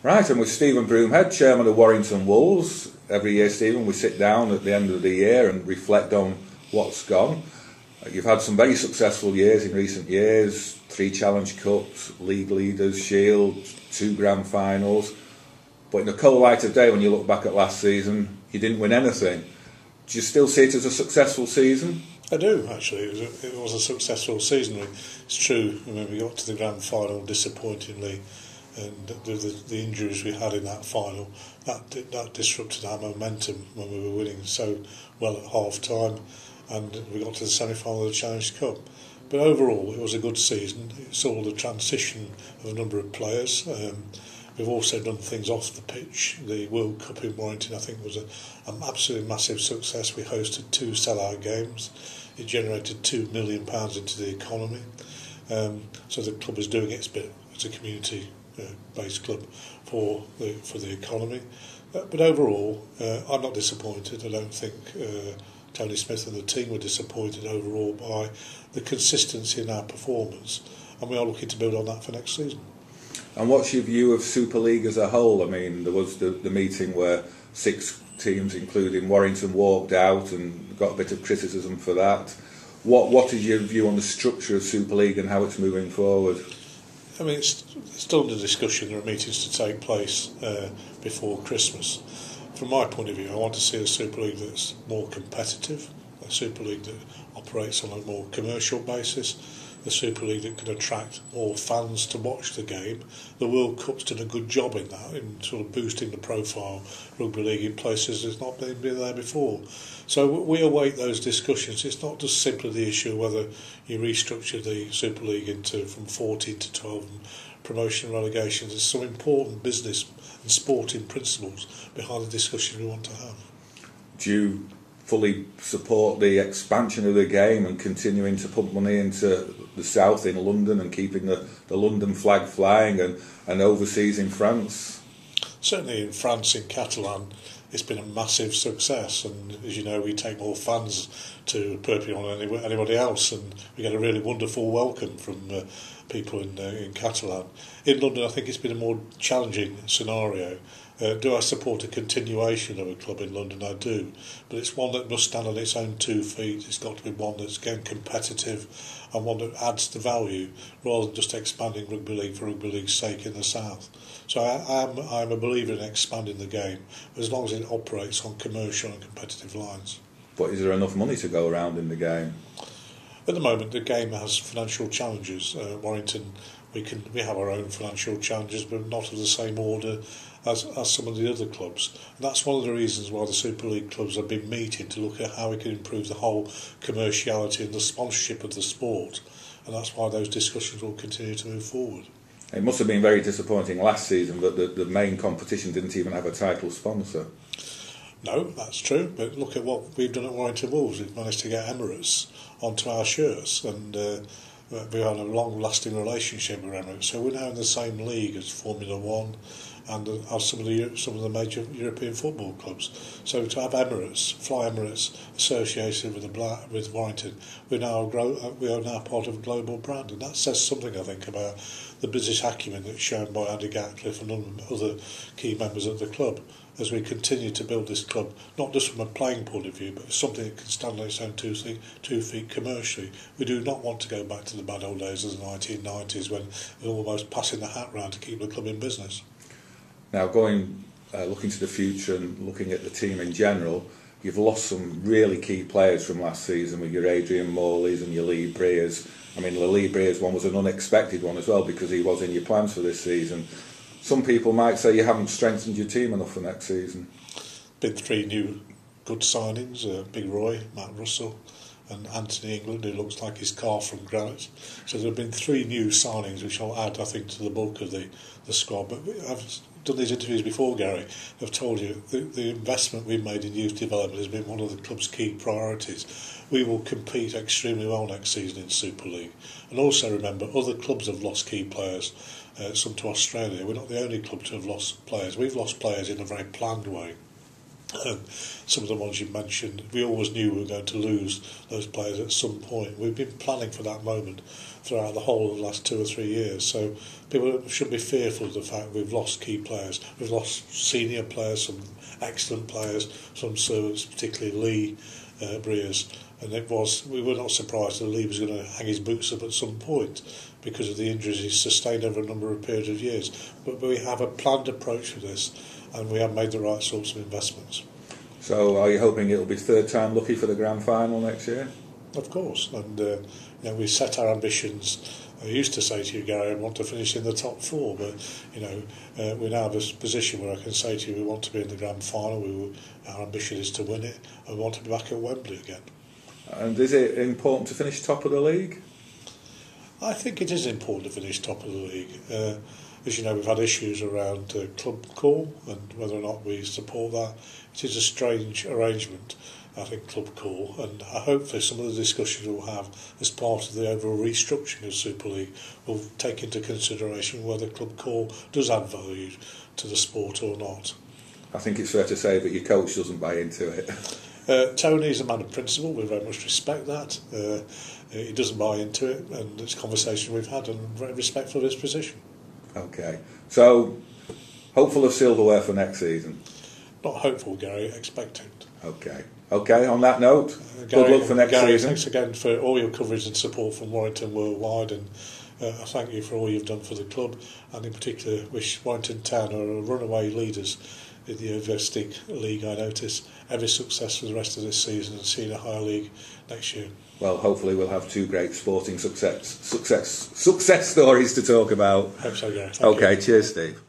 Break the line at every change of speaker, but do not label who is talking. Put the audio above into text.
Right, and with Stephen Broomhead, chairman of Warrington Wolves. Every year, Stephen, we sit down at the end of the year and reflect on what's gone. You've had some very successful years in recent years, 3 Challenge Cups, League Leaders, Shield, 2 Grand Finals. But in the cold light of day, when you look back at last season, you didn't win anything. Do you still see it as a successful season?
I do, actually. It was a successful season. It's true, I mean, we got to the Grand Final disappointingly, and the injuries we had in that final, that disrupted our momentum when we were winning so well at half-time, and we got to the semi-final of the Challenge Cup. But overall, it was a good season. It saw the transition of a number of players. We've also done things off the pitch. The World Cup in Warrington, I think, was an absolutely massive success. We hosted 2 sellout games. It generated £2 million into the economy. So the club is doing its bit as a community-based club for the economy. But overall, I'm not disappointed. I don't think Tony Smith and the team were disappointed overall by the consistency in our performance, and we are looking to build on that for next season.
And what's your view of Super League as a whole? I mean, there was the meeting where 6 teams, including Warrington, walked out and got a bit of criticism for that. What is your view on the structure of Super League and how it's moving forward?
I mean, it's still under discussion. There are meetings to take place before Christmas. From my point of view, I want to see a Super League that's more competitive, a Super League that operates on a more commercial basis, a Super League that can attract more fans to watch the game. The World Cup's done a good job in that, in sort of boosting the profile of rugby league in places that's not been there before. So we await those discussions. It's not just simply the issue of whether you restructure the Super League from 14 to 12 and promotion and relegations. There's some important business and sporting principles behind the discussion we want to have.
Do you fully support the expansion of the game and continuing to pump money into the south in London and keeping the London flag flying and overseas in France?
Certainly in France, in Catalan, it's been a massive success, and as you know, we take more fans to Perpignan than anybody else, and we get a really wonderful welcome from people in Catalan. In London, I think it's been a more challenging scenario. Do I support a continuation of a club in London? I do, but it's one that must stand on its own 2 feet. It's got to be one that's again competitive and one that adds to value rather than just expanding rugby league for rugby league's sake in the south. So I'm a believer in expanding the game, as long as it operates on commercial and competitive lines.
But is there enough money to go around in the game?
At the moment, the game has financial challenges. Warrington, we have our own financial challenges, but not of the same order as some of the other clubs. And that's one of the reasons why the Super League clubs have been meeting to look at how we can improve the whole commerciality and the sponsorship of the sport. And that's why those discussions will continue to move forward.
It must have been very disappointing last season that the main competition didn't even have a title sponsor.
No, that's true, but look at what we've done at Warrington Wolves. We've managed to get Emirates onto our shirts, and we had a long-lasting relationship with Emirates. So we're now in the same league as Formula One and as some of the major European football clubs. So to have Fly Emirates associated with Warrington, we are now part of a global brand, and that says something, I think, about the business acumen that's shown by Andy Gatcliffe and other key members of the club, as we continue to build this club, not just from a playing point of view, but something that can stand on its own 2 feet commercially. We do not want to go back to the bad old days of the 1990s when we were almost passing the hat round to keep the club in business.
Now, looking to the future and looking at the team in general, you've lost some really key players from last season with your Adrian Morleys and your Lee Breers. I mean, the Lee Breers one was an unexpected one as well because he was in your plans for this season. Some people might say you haven't strengthened your team enough for next season.
Been 3 new good signings, Big Roy, Matt Russell and Anthony England, who looks like he's carved from granite. So there have been 3 new signings which will add, I think, to the bulk of the squad. But I've done these interviews before, Gary. I've told you the investment we've made in youth development has been one of the club's key priorities. We will compete extremely well next season in Super League. And also remember, other clubs have lost key players, some to Australia. We're not the only club to have lost players. We've lost players in a very planned way. And some of the ones you mentioned, we always knew we were going to lose those players at some point. We've been planning for that moment throughout the whole of the last 2 or 3 years. So people shouldn't be fearful of the fact we've lost key players. We've lost senior players, some excellent players, some servants, particularly Lee Breers. And we were not surprised that Lee was going to hang his boots up at some point because of the injuries he's sustained over a number of periods of years. But we have a planned approach to this, and we have made the right sorts of investments.
So are you hoping it'll be third time lucky for the grand final next year?
Of course, and we set our ambitions. I used to say to you, Gary, I want to finish in the top 4, but we now have a position where I can say to you we want to be in the grand final. Our ambition is to win it, and we want to be back at Wembley again.
And is it important to finish top of the league?
I think it is important to finish top of the league. As you know, we've had issues around club call and whether or not we support that. It is a strange arrangement, I think, club call, and hopefully some of the discussions we'll have as part of the overall restructuring of Super League will take into consideration whether club call does add value to the sport or not.
I think it's fair to say that your coach doesn't buy into it.
Tony is a man of principle. We very much respect that. He doesn't buy into it, and it's a conversation we've had, and I'm very respectful of his position.
Okay, so hopeful of silverware for next season?
Not hopeful, Gary, expectant.
Okay, on that note, good luck for next season.
Thanks again for all your coverage and support from Warrington worldwide, and I thank you for all you've done for the club, and in particular wish Warrington Town are runaway leaders in the domestic league. I notice every success for the rest of this season and see in a higher league next year.
Well, hopefully we'll have 2 great sporting success stories to talk about.
Hope so, Gary.
Okay, cheers, Steve.